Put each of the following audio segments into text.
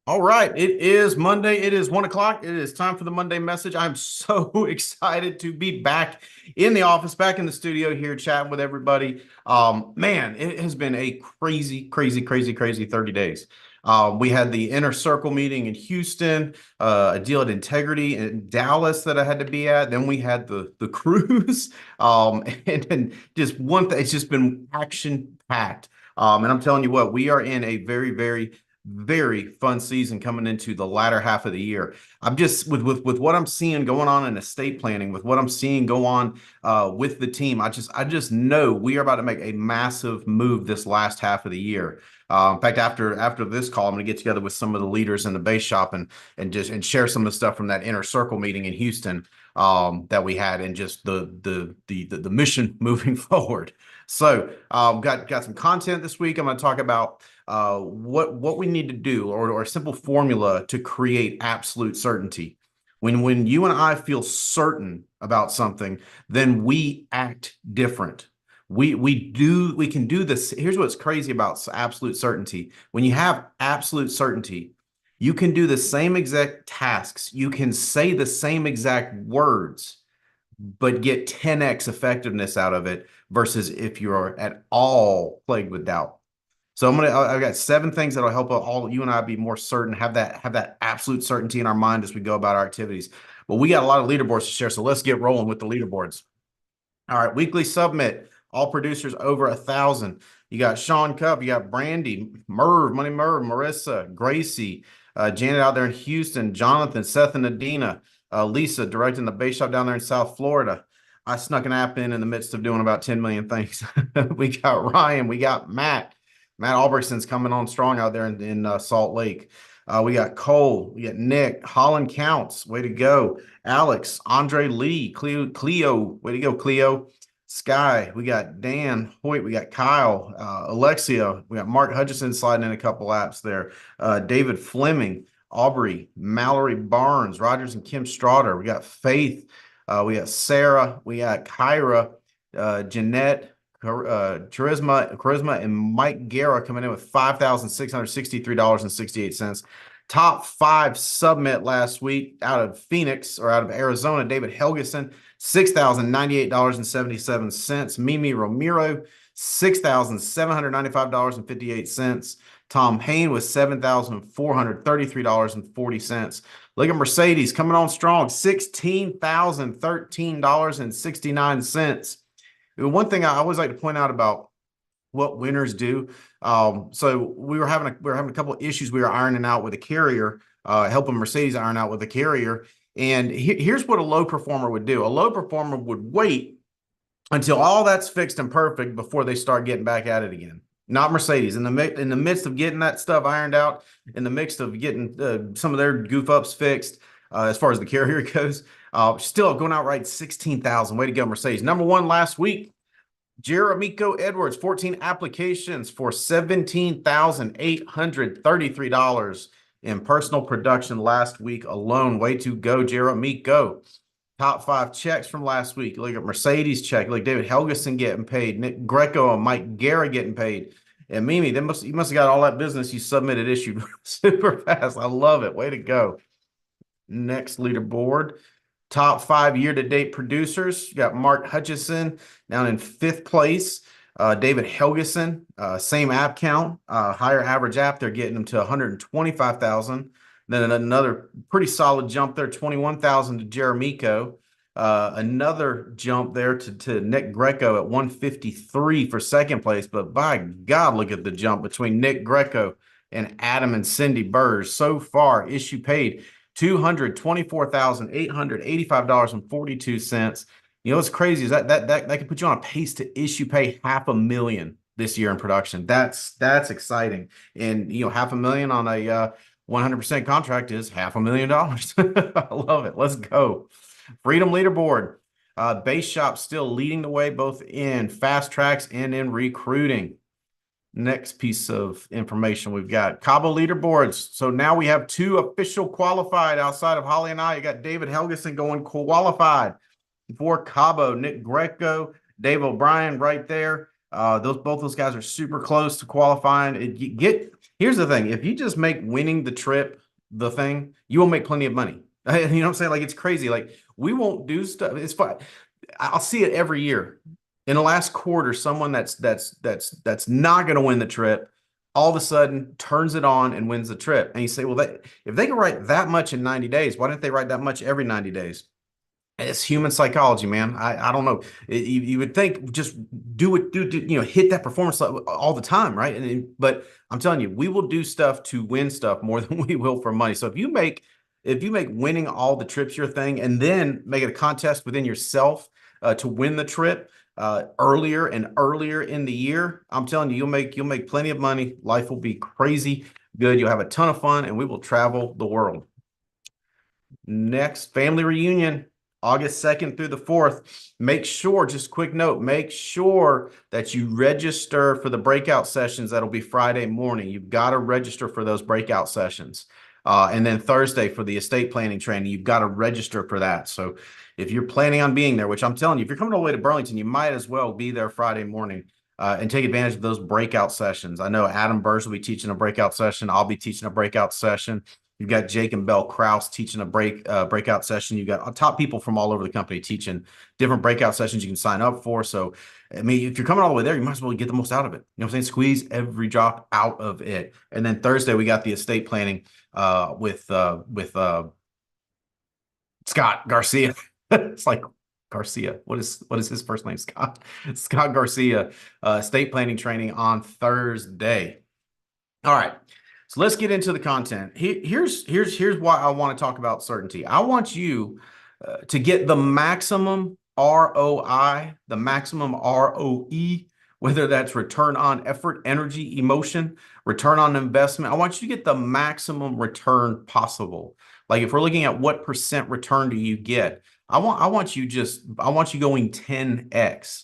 All right, it is Monday. It is 1 o'clock. It is time for the Monday message. I'm so excited to be back in the office, back in the studio here, chatting with everybody. Man, it has been a crazy, crazy, crazy, crazy 30 days. We had the inner circle meeting in Houston, a deal at Integrity in Dallas that I had to be at. Then we had the cruise, and just one thing. It's just been action packed. And I'm telling you what, we are in a very, very fun season coming into the latter half of the year. I'm just with what I'm seeing going on in estate planning, with what I'm seeing go on with the team. I just know we are about to make a massive move this last half of the year. In fact, after this call, I'm going to get together with some of the leaders in the base shop and share some of the stuff from that inner circle meeting in Houston that we had, and just the mission moving forward. So got some content this week. I'm going to talk about what we need to do, or a simple formula to create absolute certainty. When you and I feel certain about something, then we act different. We can do this. Here's what's crazy about absolute certainty. When you have absolute certainty, you can do the same exact tasks. You can say the same exact words, but get 10x effectiveness out of it versus if you're at all plagued with doubt. So I've got 7 things that'll help all you and I be more certain, have that absolute certainty in our mind as we go about our activities. But we got a lot of leaderboards to share, so let's get rolling with the leaderboards. All right, weekly submit, all producers over 1,000. You got Sean Cup, you got Brandy, Merv, Money Merv, Marissa, Gracie, Janet out there in Houston, Jonathan, Seth and Adina, Lisa directing the base shop down there in South Florida. I snuck an app in the midst of doing about 10 million things. We got Ryan, we got Matt. Matt Albrechtson's coming on strong out there in Salt Lake. We got Cole, we got Nick, Holland Counts, way to go. Alex, Andre Lee, Cleo, way to go, Cleo. Sky, we got Dan Hoyt, we got Kyle, Alexia, we got Mark Hutchison sliding in a couple laps there. David Fleming, Aubrey, Mallory Barnes, Rogers and Kim Straughter. We got Faith, we got Sarah, we got Kyra, Jeanette, Charisma, and Mike Guerra coming in with $5,663.68. Top 5 submit last week out of Phoenix, or out of Arizona, David Helgeson, $6,098.77. Mimi Romero, $6,795.58. Tom Hain with $7,433.40. Look at Mercedes coming on strong, $16,013.69. One thing I always like to point out about what winners do. So we were having a couple of issues we were ironing out with a carrier, helping Mercedes iron out with a carrier. And here's what a low performer would do. A low performer would wait until all that's fixed and perfect before they start getting back at it again. Not Mercedes. In the midst of getting that stuff ironed out, in the midst of getting some of their goof ups fixed, as far as the carrier goes, still going out right 16,000. Way to go, Mercedes. Number 1 last week, Jeremico Edwards, 14 applications for $17,833 in personal production last week alone. Way to go, Jeremico. Top 5 checks from last week. Look at Mercedes check. Look, David Helgeson getting paid. Nick Greco and Mike Guerra getting paid. And Mimi, you must have got all that business you submitted issued super fast. I love it. Way to go. Next leaderboard. Top 5 year-to-date producers. You got Mark Hutchison down in 5th place. David Helgeson, same app count, higher average app. They're getting them to 125,000. Then another pretty solid jump there, 21,000 to Jeremico. Another jump there to Nick Greco at 153 for 2nd place. But by God, look at the jump between Nick Greco and Adam and Cindy Burrs. So far, issue paid $224,885.42. You know what's crazy is that could put you on a pace to issue pay $500,000 this year in production. That's exciting. And $500,000 on a 100% contract is $500,000. I love it. Let's go. Freedom leaderboard. Base shop still leading the way both in fast tracks and in recruiting. Next piece of information we've got Cabo leaderboards. So now we have 2 official qualified outside of Holly and I. You got David Helgeson going qualified for Cabo. Nick Greco, Dave O'Brien right there. Both those guys are super close to qualifying. Here's the thing. If you just make winning the trip the thing, you will make plenty of money. You know what I'm saying? Like it's crazy. Like we won't do stuff. It's fun. I'll see it every year. In the last quarter, someone that's not going to win the trip all of a sudden turns it on and wins the trip. And you say, well, if they can write that much in 90 days, why didn't they write that much every 90 days? It's human psychology, man. I don't know. You would think just do it, hit that performance level all the time, right? But I'm telling you, we will do stuff to win stuff more than we will for money. So if you make winning all the trips your thing, and then make it a contest within yourself to win the trip earlier and earlier in the year, I'm telling you, you'll make plenty of money. Life will be crazy good. You'll have a ton of fun, and we will travel the world. Next, family reunion. August 2nd through the 4th. Make sure, just quick note, make sure that you register for the breakout sessions. That'll be Friday morning. You've got to register for those breakout sessions. And then Thursday for the estate planning training, you've got to register for that. So if you're planning on being there, which I'm telling you, if you're coming all the way to Burlington, you might as well be there Friday morning and take advantage of those breakout sessions. I know Adam Burrs will be teaching a breakout session. I'll be teaching a breakout session. You've got Jake and Belle Kraus teaching a breakout session. You've got top people from all over the company teaching different breakout sessions you can sign up for. So, I mean, if you're coming all the way there, you might as well get the most out of it. You know what I'm saying? Squeeze every drop out of it. And then Thursday, we got the estate planning with Scott Garcia. It's like Garcia. What is his first name? Scott Garcia. Estate planning training on Thursday. All right. So let's get into the content. Here's why I want to talk about certainty. I want you to get the maximum ROI, the maximum ROE, whether that's return on effort, energy, emotion, return on investment. I want you to get the maximum return possible. Like if we're looking at what percent return do you get, I want you going 10x.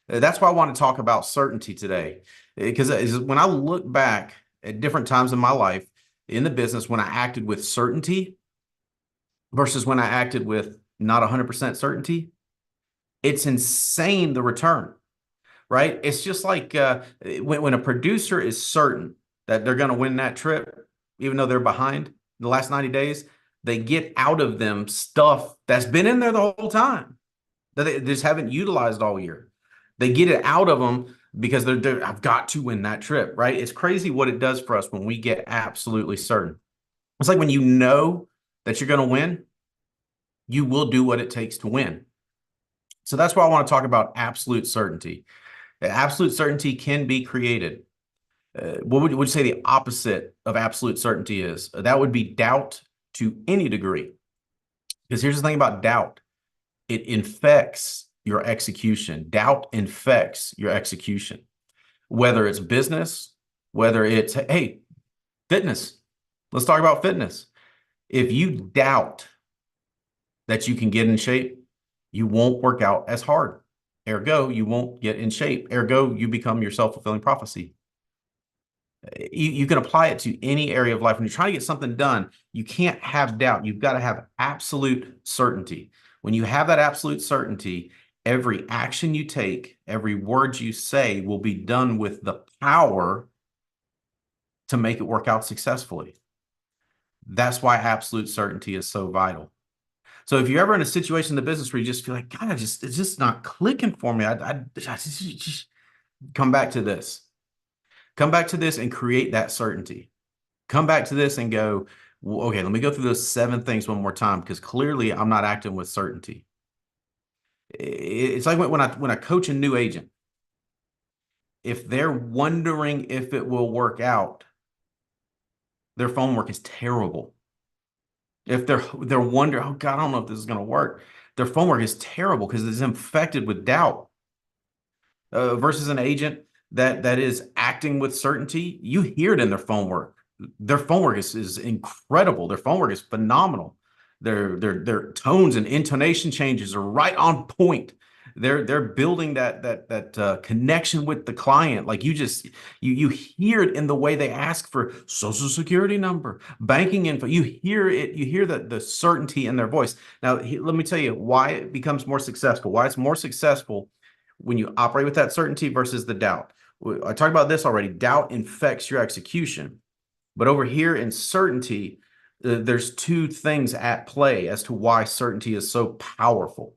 That's why I want to talk about certainty today, because when I look back at different times in my life in the business, when I acted with certainty versus when I acted with not 100% certainty, it's insane the return, right? It's just like when a producer is certain that they're going to win that trip, even though they're behind the last 90 days, they get out of them stuff that's been in there the whole time that they just haven't utilized all year. They get it out of them because I've got to win that trip, right? It's crazy what it does for us when we get absolutely certain. It's like when you know that you're going to win, you will do what it takes to win. So that's why I want to talk about absolute certainty. Absolute certainty can be created. What would you say the opposite of absolute certainty is? That would be doubt to any degree. Because here's the thing about doubt. It infects your execution. Doubt infects your execution, whether it's business, whether it's, hey, fitness. Let's talk about fitness. If you doubt that you can get in shape, you won't work out as hard. Ergo, you won't get in shape. Ergo, you become your self-fulfilling prophecy. You can apply it to any area of life. When you're trying to get something done, you can't have doubt. You've got to have absolute certainty. When you have that absolute certainty, every action you take, every word you say will be done with the power to make it work out successfully. That's why absolute certainty is so vital. So if you're ever in a situation in the business where you just feel like, God, it's just not clicking for me, I just come back to this. Come back to this and create that certainty. Come back to this and go, well, okay, let me go through those 7 things one more time, because clearly I'm not acting with certainty. It's like when I coach a new agent, if they're wondering if it will work out, their phone work is terrible. If they're wondering, oh God, I don't know if this is going to work, their phone work is terrible because it's infected with doubt. Versus an agent that is acting with certainty, you hear it in their phone work. Their phone work is incredible. Their phone work is phenomenal. Their tones and intonation changes are right on point. They're building that connection with the client. Like you hear it in the way they ask for social security number, banking info. You hear it. You hear the certainty in their voice. Now, let me tell you why it becomes more successful. Why it's more successful when you operate with that certainty versus the doubt. I talked about this already. Doubt infects your execution. But over here in certainty, there's two things at play as to why certainty is so powerful.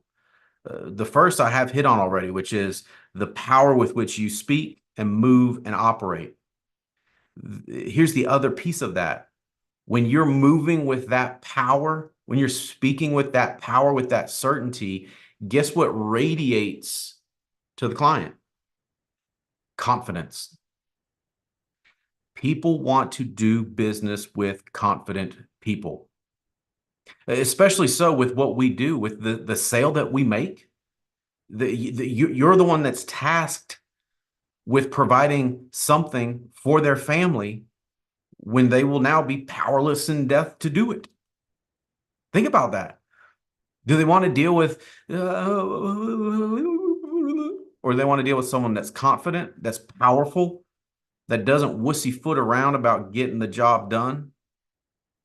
The first I have hit on already, which is the power with which you speak and move and operate. Here's the other piece of that. When you're moving with that power, when you're speaking with that power, with that certainty, guess what radiates to the client? Confidence. People want to do business with confident people, especially so with what we do, with the sale that we make. You're the one that's tasked with providing something for their family when they will now be powerless in death to do it. Think about that. Do they want to deal with, or they want to deal with someone that's confident, that's powerful, that doesn't wussy-foot around about getting the job done?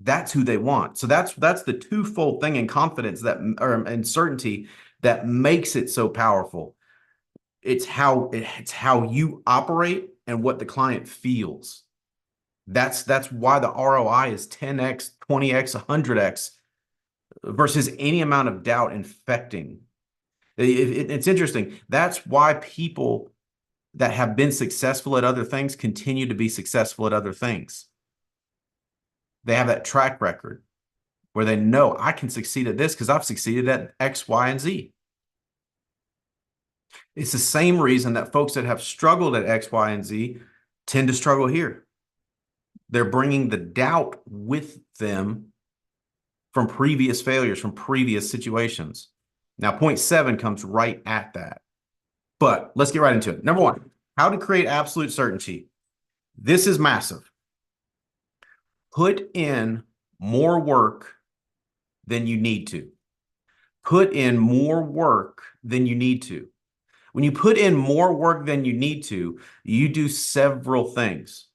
That's who they want. So that's the twofold thing in confidence that, or in certainty, that makes it so powerful. It's how you operate and what the client feels. That's why the ROI is 10x, 20x, 100x versus any amount of doubt infecting. It's interesting. That's why people that have been successful at other things continue to be successful at other things. They have that track record where they know I can succeed at this because I've succeeded at X, Y, and Z. It's the same reason that folks that have struggled at X, Y, and Z tend to struggle here. They're bringing the doubt with them from previous failures, from previous situations. Now, point 7 comes right at that. But let's get right into it. Number 1, how to create absolute certainty. This is massive. Put in more work than you need to. Put in more work than you need to. When you put in more work than you need to, you do several things.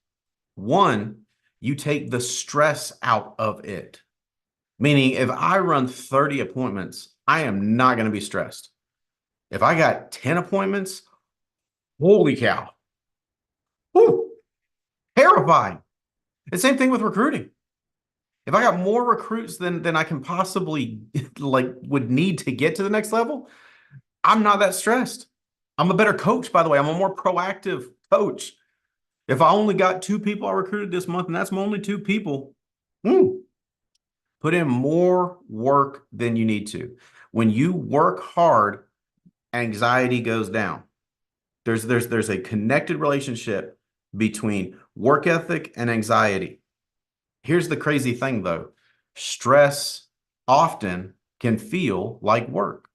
1, you take the stress out of it. Meaning, if I run 30 appointments, I am not going to be stressed. If I got 10 appointments, holy cow. Whew, terrifying. The same thing with recruiting. If I got more recruits than I can possibly would need to get to the next level, I'm not that stressed. I'm a better coach, by the way. I'm a more proactive coach. If I only got 2 people I recruited this month, and that's my only 2 people, put in more work than you need to. When you work hard, anxiety goes down. There's a connected relationship between work ethic and anxiety. Here's the crazy thing, though. Stress often can feel like work.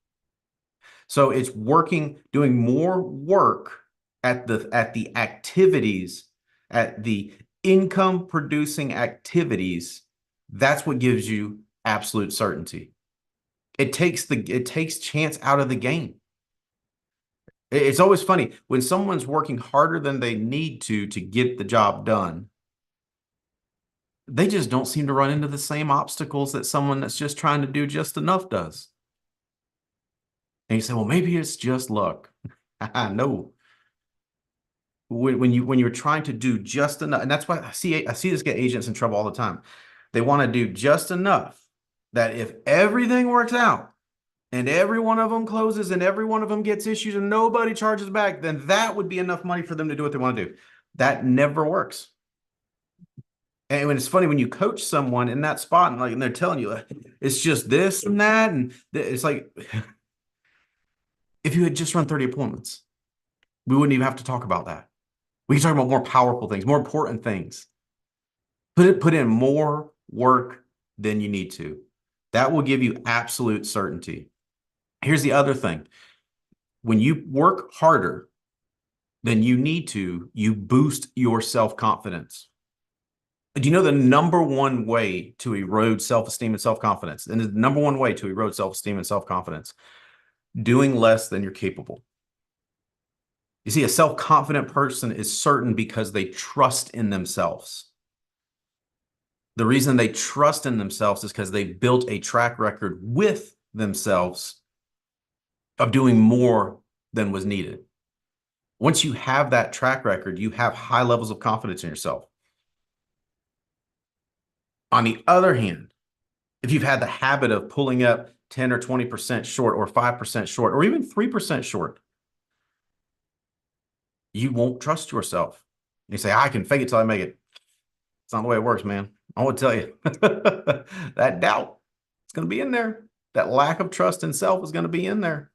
So it's doing more work at the activities, at the income producing activities. That's what gives you absolute certainty. It takes chance out of the game. It's always funny when someone's working harder than they need to get the job done. They just don't seem to run into the same obstacles that someone that's just trying to do just enough does. And you say, well, maybe it's just luck. No. When you're trying to do just enough, and that's why I see this get agents in trouble all the time. They want to do just enough that if everything works out and every one of them closes and every one of them gets issues and nobody charges back, then that would be enough money for them to do what they want to do. That never works. And when it's funny when you coach someone in that spot and they're telling you it's just this and that, and it's like, if you had just run 30 appointments, we wouldn't even have to talk about that. We can talk about more powerful things, more important things. Put in more work than you need to. That will give you absolute certainty. Here's the other thing. When you work harder than you need to, you boost your self-confidence. Do you know the number one way to erode self-esteem and self-confidence? And the number one way to erode self-esteem and self-confidence, doing less than you're capable. You see, a self-confident person is certain because they trust in themselves. The reason they trust in themselves is because they built a track record with themselves of doing more than was needed. Once you have that track record, you have high levels of confidence in yourself. On the other hand, if you've had the habit of pulling up 10 or 20% short or 5% short or even 3% short, you won't trust yourself. You say, I can fake it till I make it. It's not the way it works, man. I want to tell you that doubt is going to be in there. That lack of trust in self is going to be in there.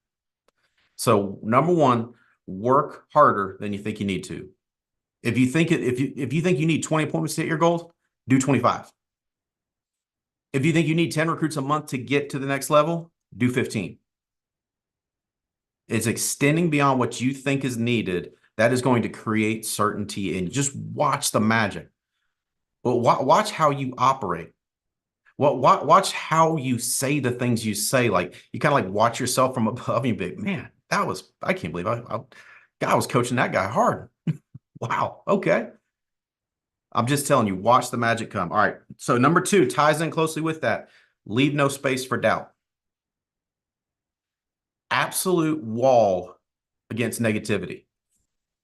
So number one, work harder than you think you need to. If you think you need 20 appointments to hit your goals, do 25. If you think you need 10 recruits a month to get to the next level, do 15. It's extending beyond what you think is needed. That is going to create certainty, and just watch the magic. Well, watch how you operate. Well, watch how you say the things you say. Like, you kind of like watch yourself from above and you be, man, I can't believe I was coaching that guy hard. Wow. Okay. I'm just telling you, watch the magic come. All right. So number 2 ties in closely with that. Leave no space for doubt. Absolute wall against negativity.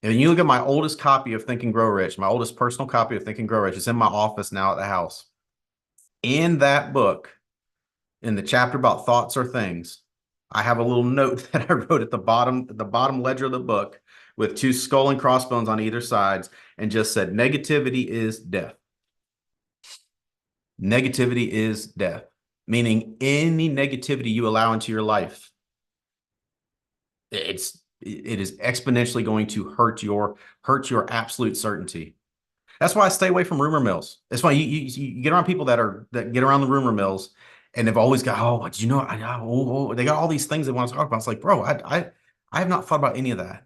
And you look at my oldest copy of Think and Grow Rich, my oldest personal copy of Think and Grow Rich. It's in my office now at the house. In that book, in the chapter about thoughts or things, I have a little note that I wrote at the bottom ledger of the book with 2 skull and crossbones on either sides, and just said, negativity is death. Negativity is death, meaning any negativity you allow into your life, it is exponentially going to hurt your absolute certainty. That's why I stay away from rumor mills. That's why you get around people that get around the rumor mills, and they've always got, oh, did you know? They got all these things they want to talk about. It's like, bro, I have not thought about any of that,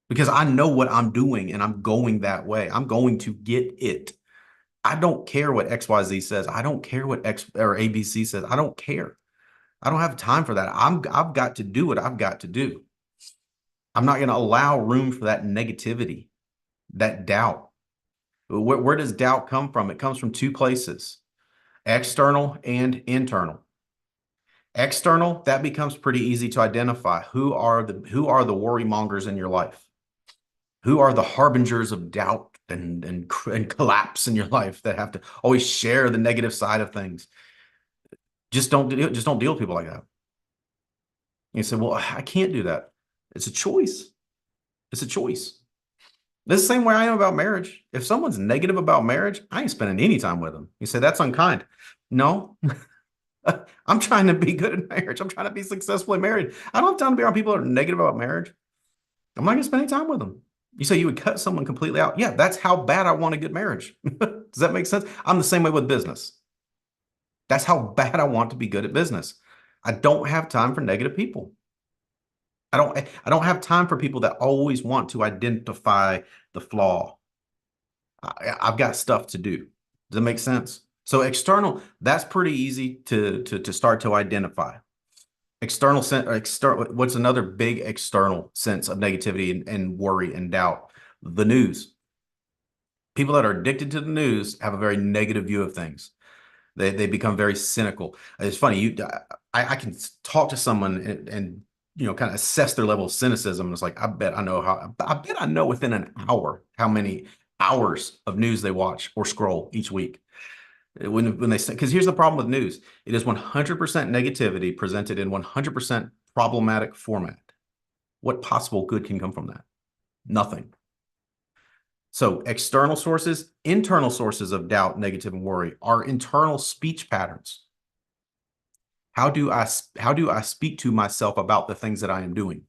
because I know what I'm doing and I'm going that way. I'm going to get it. I don't care what XYZ says. I don't care what X or ABC says. I don't care. I don't have time for that. I've got to do what I've got to do. I'm not going to allow room for that negativity, that doubt. Where does doubt come from? It comes from 2 places, external and internal. External, that becomes pretty easy to identify. Who are the worry mongers in your life? Who are the harbingers of doubt and collapse in your life that have to always share the negative side of things? Just don't deal with people like that. You say, well, I can't do that. It's a choice. It's a choice. This is the same way I am about marriage. If someone's negative about marriage, I ain't spending any time with them. You say, that's unkind. No, I'm trying to be good at marriage. I'm trying to be successfully married. I don't have time to be around people that are negative about marriage. I'm not going to spend any time with them. You say you would cut someone completely out. Yeah, that's how bad I want a good marriage. Does that make sense? I'm the same way with business. That's how bad I want to be good at business. I don't have time for negative people. I don't have time for people that always want to identify the flaw. I've got stuff to do. Does that make sense? So external, that's pretty easy to start to identify. External, what's another big external sense of negativity and worry and doubt? The news. People that are addicted to the news have a very negative view of things. They become very cynical. It's funny, I can talk to someone and kind of assess their level of cynicism. And it's like, I bet I know within an hour how many hours of news they watch or scroll each week. When they say, because here's the problem with news, it is 100% negativity presented in 100% problematic format. What possible good can come from that? Nothing. So external sources, internal sources of doubt, negative, and worry are internal speech patterns. How do I speak to myself about the things that I am doing?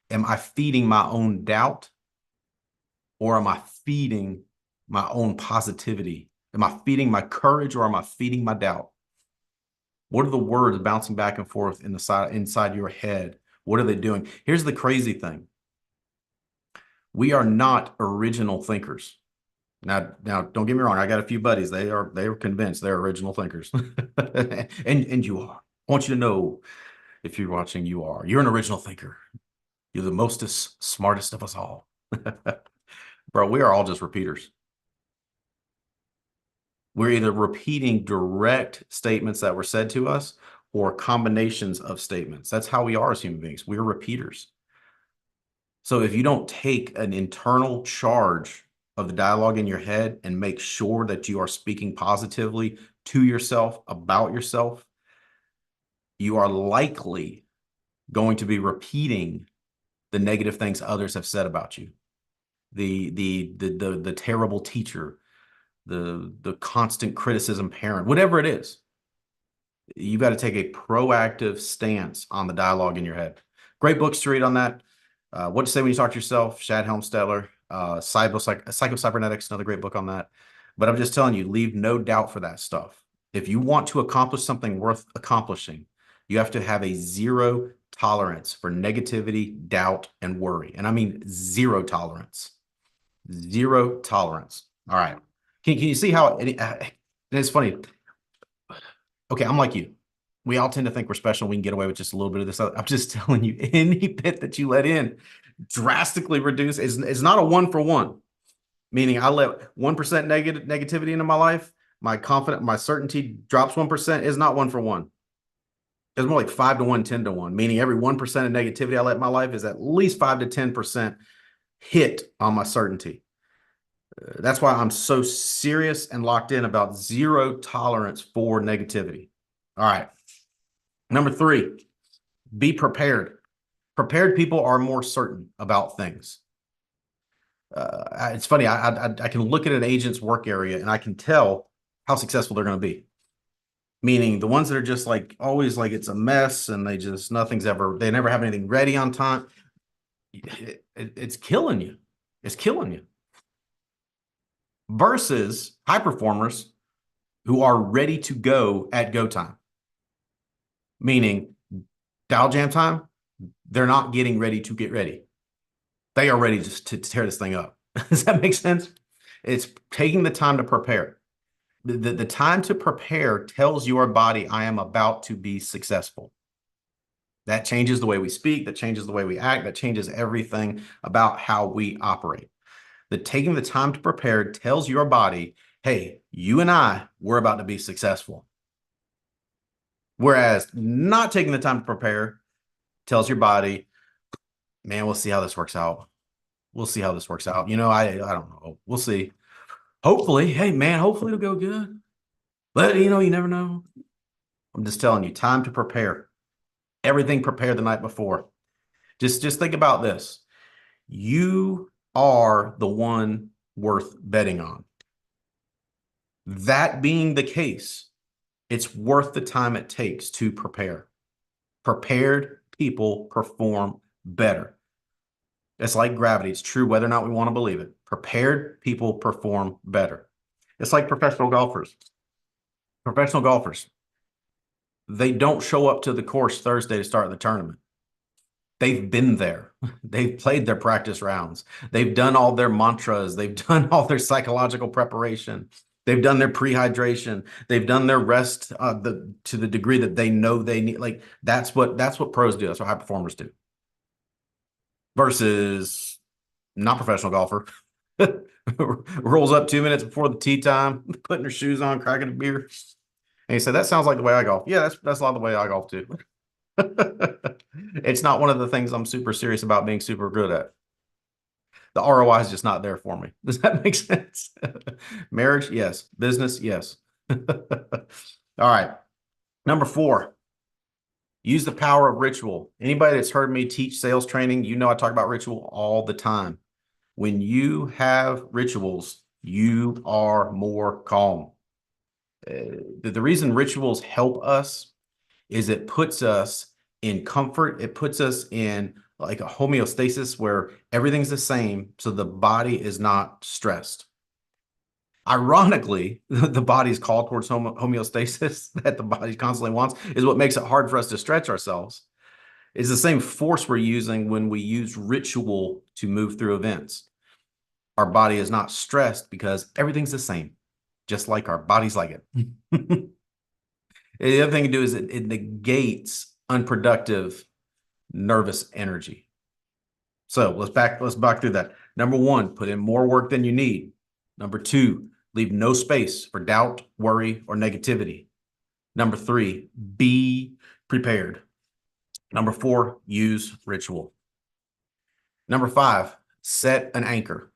Am I feeding my own doubt, or am I feeding my own positivity? Am I feeding my courage, or am I feeding my doubt? What are the words bouncing back and forth inside your head? What are they doing? Here's the crazy thing. We are not original thinkers. Now, don't get me wrong. I got a few buddies. They are convinced they're original thinkers, and you are. I want you to know, if you're watching, you're an original thinker. You're the mostest, smartest of us all. Bro, we are all just repeaters. We're either repeating direct statements that were said to us or combinations of statements. That's how we are as human beings. We're repeaters. So if you don't take an internal charge of the dialogue in your head and make sure that you are speaking positively to yourself about yourself, you are likely going to be repeating the negative things others have said about you. The terrible teacher, the constant criticism parent, whatever it is. You've got to take a proactive stance on the dialogue in your head. Great books to read on that. What to Say When You Talk to Yourself, Shad Helmstettler. Psycho-Cybernetics, another great book on that. But I'm just telling you, leave no doubt for that stuff. If you want to accomplish something worth accomplishing, you have to have a zero tolerance for negativity, doubt, and worry. And I mean zero tolerance. Zero tolerance. All right. Can you see how it's funny? Okay, I'm like you. We all tend to think we're special. We can get away with just a little bit of this. I'm just telling you, any bit that you let in drastically reduce is not a 1-for-1. Meaning I let 1% negativity into my life. My certainty drops 1% is not 1-for-1. It's more like 5-to-1, 10-to-1, meaning every 1% of negativity I let in my life is at least 5 to 10% hit on my certainty. That's why I'm so serious and locked in about zero tolerance for negativity. All right. Number 3, be prepared. Prepared people are more certain about things. It's funny. I can look at an agent's work area and I can tell how successful they're going to be. Meaning the ones that are just like always like it's a mess and they never have anything ready on time. It's killing you. It's killing you. Versus high performers who are ready to go at go time. Meaning dial jam time, they're not getting ready to get ready. They are ready to tear this thing up. Does that make sense? It's taking the time to prepare. The time to prepare tells your body, I am about to be successful. That changes the way we speak. That changes the way we act. That changes everything about how we operate. Taking the time to prepare tells your body, hey, you and we're about to be successful. Whereas not taking the time to prepare tells your body, man, we'll see how this works out. We'll see how this works out. I don't know. We'll see. Hopefully, hey, man, hopefully it'll go good. But, you never know. I'm just telling you, time to prepare. Everything prepared the night before. Just think about this. You are the one worth betting on. That being the case, it's worth the time it takes to prepare. Prepared people perform better. It's like gravity. It's true whether or not we want to believe it. Prepared people perform better. It's like professional golfers. Professional golfers, they don't show up to the course Thursday to start the tournament. They've been there. They've played their practice rounds. They've done all their mantras. They've done all their psychological preparation. They've done their pre-hydration. They've done their rest to the degree that they know they need. Like that's what pros do. That's what high performers do. Versus not professional golfer. Rolls up 2 minutes before the tee time, putting her shoes on, cracking a beer. And he said, that sounds like the way I golf. Yeah, that's a lot of the way I golf too. It's not one of the things I'm super serious about being super good at. The ROI is just not there for me. Does that make sense? Marriage, yes. Business, yes. All right. Number 4, use the power of ritual. Anybody that's heard me teach sales training, I talk about ritual all the time. When you have rituals, you are more calm. The reason rituals help us is it puts us in comfort. It puts us in like a homeostasis where everything's the same, so the body is not stressed. Ironically, the body's call towards homeostasis that the body constantly wants is what makes it hard for us to stretch ourselves. It's the same force we're using when we use ritual to move through events. Our body is not stressed because everything's the same, just like our bodies like it. The other thing to do is it negates unproductive nervous energy. So let's back through that. Number 1, put in more work than you need. Number 2, leave no space for doubt, worry, or negativity. Number 3, be prepared. Number 4, use ritual. Number 5, set an anchor.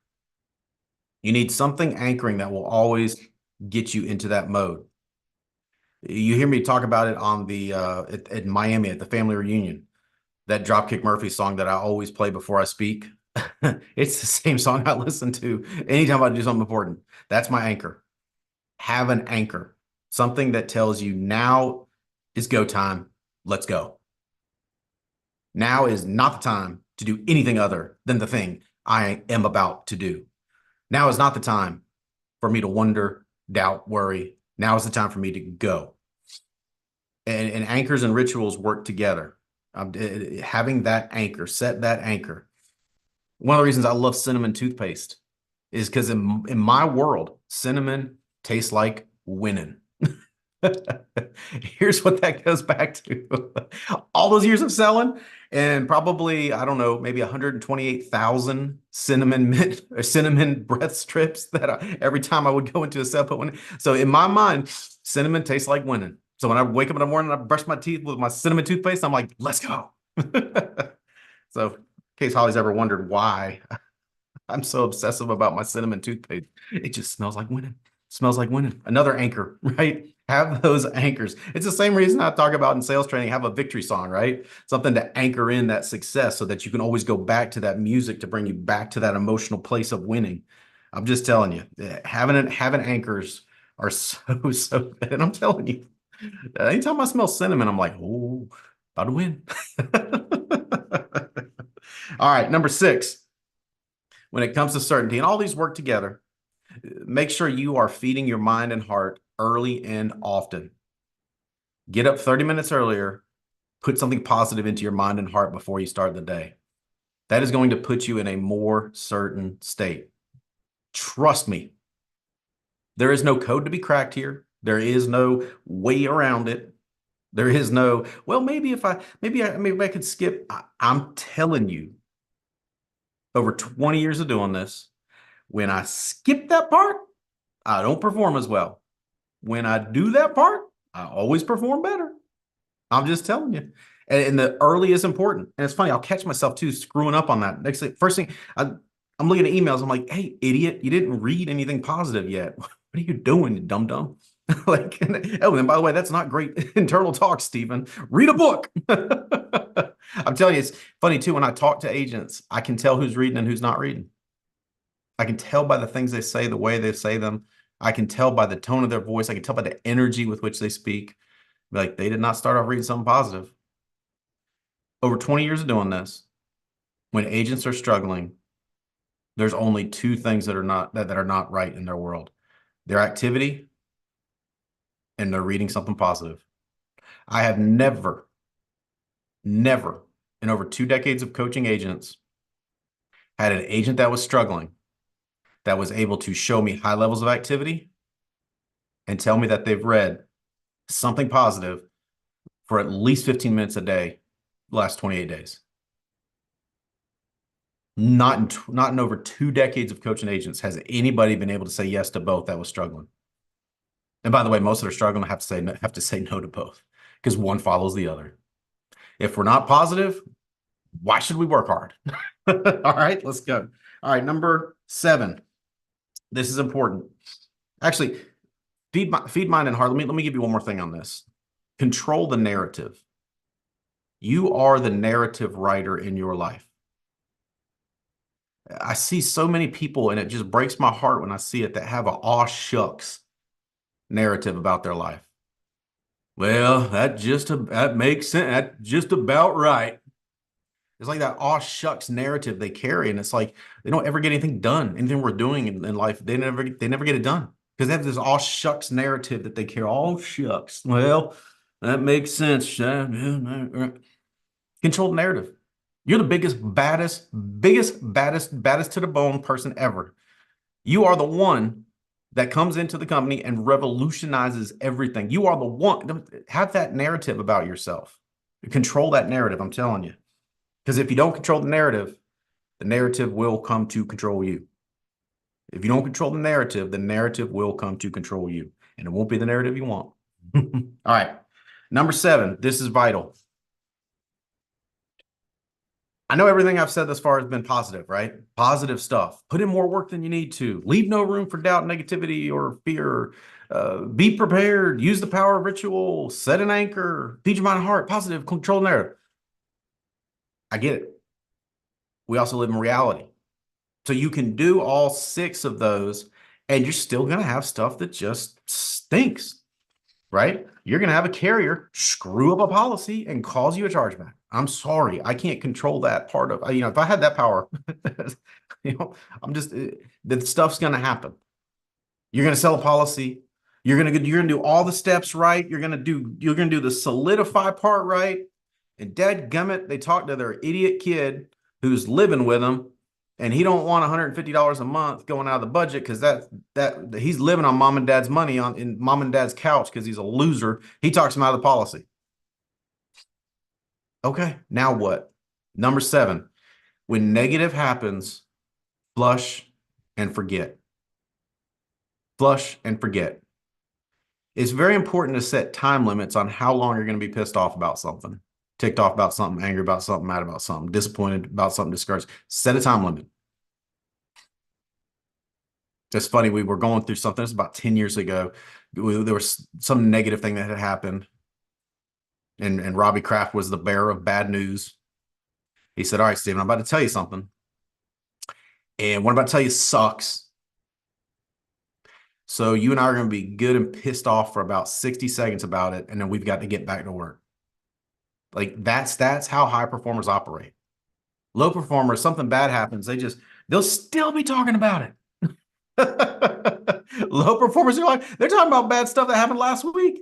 You need something anchoring that will always get you into that mode. You hear me talk about it on the at Miami at the family reunion. That Dropkick Murphy song that I always play before I speak. It's the same song I listen to anytime I do something important. That's my anchor. Have an anchor, something that tells you now is go time. Let's go. Now is not the time to do anything other than the thing I am about to do. Now is not the time for me to wonder, doubt, worry. Now is the time for me to go. And anchors and rituals work together. Having that anchor, set that anchor. One of the reasons I love cinnamon toothpaste is because in my world, cinnamon tastes like winning. Here's what that goes back to. All those years of selling and probably, I don't know, maybe 128,000 cinnamon mint or cinnamon breath strips that every time I would go into a sale put one. So in my mind, cinnamon tastes like winning. So when I wake up in the morning and I brush my teeth with my cinnamon toothpaste, I'm like, let's go. So in case Holly's ever wondered why I'm so obsessive about my cinnamon toothpaste, it just smells like winning. Smells like winning. Another anchor, right? Have those anchors. It's the same reason I talk about in sales training, have a victory song, right? Something to anchor in that success so that you can always go back to that music to bring you back to that emotional place of winning. I'm just telling you, having anchors are so, and I'm telling you, anytime I smell cinnamon, I'm like, oh, about to win. All right, number 6, when it comes to certainty, and all these work together, make sure you are feeding your mind and heart early and often. Get up 30 minutes earlier, put something positive into your mind and heart before you start the day. That is going to put you in a more certain state. Trust me, there is no code to be cracked here. There is no way around it. There is no, well, maybe I could skip. I'm telling you, over 20 years of doing this, when I skip that part, I don't perform as well. When I do that part, I always perform better. I'm just telling you. And the early is important. And it's funny, I'll catch myself too screwing up on that. Next thing, first thing, I'm looking at emails. I'm like, hey, idiot, you didn't read anything positive yet. What are you doing, you dum-dum? Like, oh, and by the way, that's not great internal talk, Stephen. Read a book. I'm telling you, it's funny too. When I talk to agents, I can tell who's reading and who's not reading. I can tell by the things they say, the way they say them. I can tell by the tone of their voice. I can tell by the energy with which they speak. Like they did not start off reading something positive. Over 20 years of doing this, when agents are struggling, there's only 2 things that are not right in their world: their activity and they're reading something positive. I have never in over 2 decades of coaching agents had an agent that was struggling that was able to show me high levels of activity and tell me that they've read something positive for at least 15 minutes a day the last 28 days. Not in over 2 decades of coaching agents has anybody been able to say yes to both that was struggling. And by the way, most that are struggling have to say no to both because one follows the other. If we're not positive, why should we work hard? All right, let's go. All right, number 7. This is important. Actually, feed mind and heart. Let me give you one more thing on this. Control the narrative. You are the narrative writer in your life. I see so many people, and it just breaks my heart when I see it, that have a aw shucks narrative about their life. Well, that makes sense. That's just about right. It's like that aw shucks narrative they carry, and it's like they don't ever get anything done. Anything we're doing in life, they never get it done because they have this aw shucks narrative that they carry. All shucks. Well, that makes sense. Control the narrative. You're the biggest, baddest to the bone person ever. You are the one that comes into the company and revolutionizes everything. You are the one. Have that narrative about yourself. Control that narrative, I'm telling you. Because if you don't control the narrative will come to control you. If you don't control the narrative will come to control you. And it won't be the narrative you want. All right. Number 7, this is vital. I know everything I've said thus far has been positive, right? Positive stuff. Put in more work than you need to. Leave no room for doubt, negativity, or fear. Be prepared. Use the power of ritual. Set an anchor. Feed your mind and heart. Positive, control narrative. I get it. We also live in reality. So you can do all six of those, and you're still going to have stuff that just stinks, right? You're going to have a carrier screw up a policy and cause you a chargeback. I'm sorry, I can't control that part of, if I had that power, I'm just, the stuff's going to happen. You're going to sell a policy. You're going to do all the steps right. You're going to do the solidify part right. And dadgummit, they talk to their idiot kid who's living with them, and he don't want $150 a month going out of the budget because that he's living on mom and dad's money in mom and dad's couch because he's a loser. He talks him out of the policy. Okay, now what? Number 7, when negative happens, flush and forget. Flush and forget. It's very important to set time limits on how long you're going to be pissed off about something, ticked off about something, angry about something, mad about something, disappointed about something, discouraged. Set a time limit. It's funny, we were going through something. It's about 10 years ago. There was some negative thing that had happened, and Robbie Kraft was the bearer of bad news. He said, "All right, Steven, I'm about to tell you something, and what I'm about to tell you sucks. So you and I are going to be good and pissed off for about 60 seconds about it, and then we've got to get back to work." Like that's how high performers operate. Low performers, something bad happens, they'll still be talking about it. Low performers are like, they're talking about bad stuff that happened last week.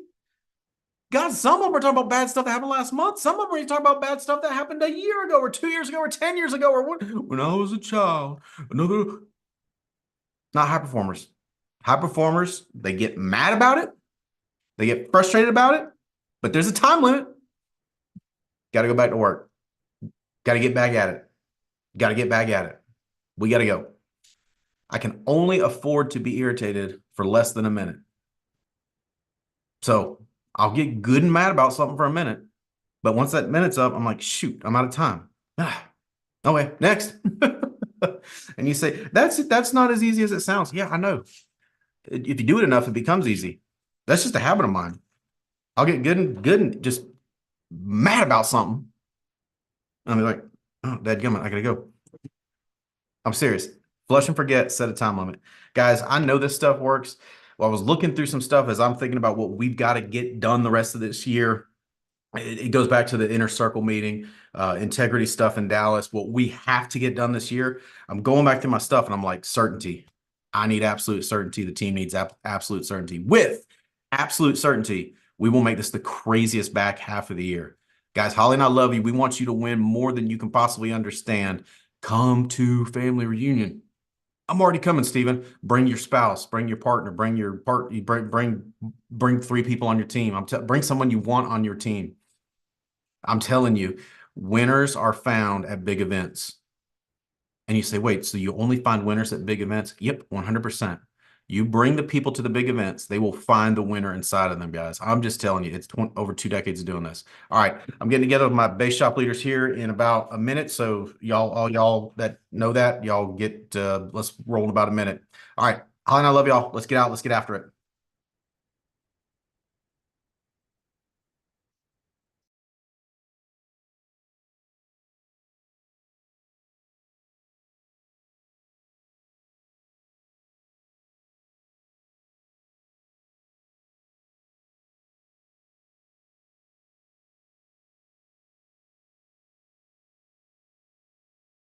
God, some of them are talking about bad stuff that happened last month. Some of them are talking about bad stuff that happened a year ago or 2 years ago or 10 years ago or when I was a child. Not high performers. High performers, they get mad about it. They get frustrated about it, but there's a time limit. Got to go back to work. Got to get back at it. Got to get back at it. We got to go. I can only afford to be irritated for less than a minute. So I'll get good and mad about something for a minute. But once that minute's up, I'm like, shoot, I'm out of time. Okay, next. And you say, that's not as easy as it sounds. Yeah, I know. If you do it enough, it becomes easy. That's just a habit of mine. I'll get good and just mad about something. I'll be like, oh, dadgummit, I gotta go. I'm serious. Flush and forget, set a time limit. Guys, I know this stuff works. Well, I was looking through some stuff as I'm thinking about what we've got to get done the rest of this year. It goes back to the inner circle meeting, integrity stuff in Dallas, what we have to get done this year. I'm going back through my stuff and I'm like, certainty. I need absolute certainty. The team needs absolute certainty. With absolute certainty, we will make this the craziest back half of the year. Guys, Holly and I love you. We want you to win more than you can possibly understand. Come to family reunion. I'm already coming, Steven. Bring your spouse, bring your partner, bring 3 people on your team. Bring someone you want on your team. I'm telling you, winners are found at big events. And you say, wait, so you only find winners at big events? Yep, 100%. You bring the people to the big events, they will find the winner inside of them, guys. I'm just telling you, it's over 2 decades of doing this. All right, I'm getting together with my base shop leaders here in about a minute. So all y'all that know that, y'all let's roll in about a minute. All right, Holly and I love y'all. Let's get out. Let's get after it.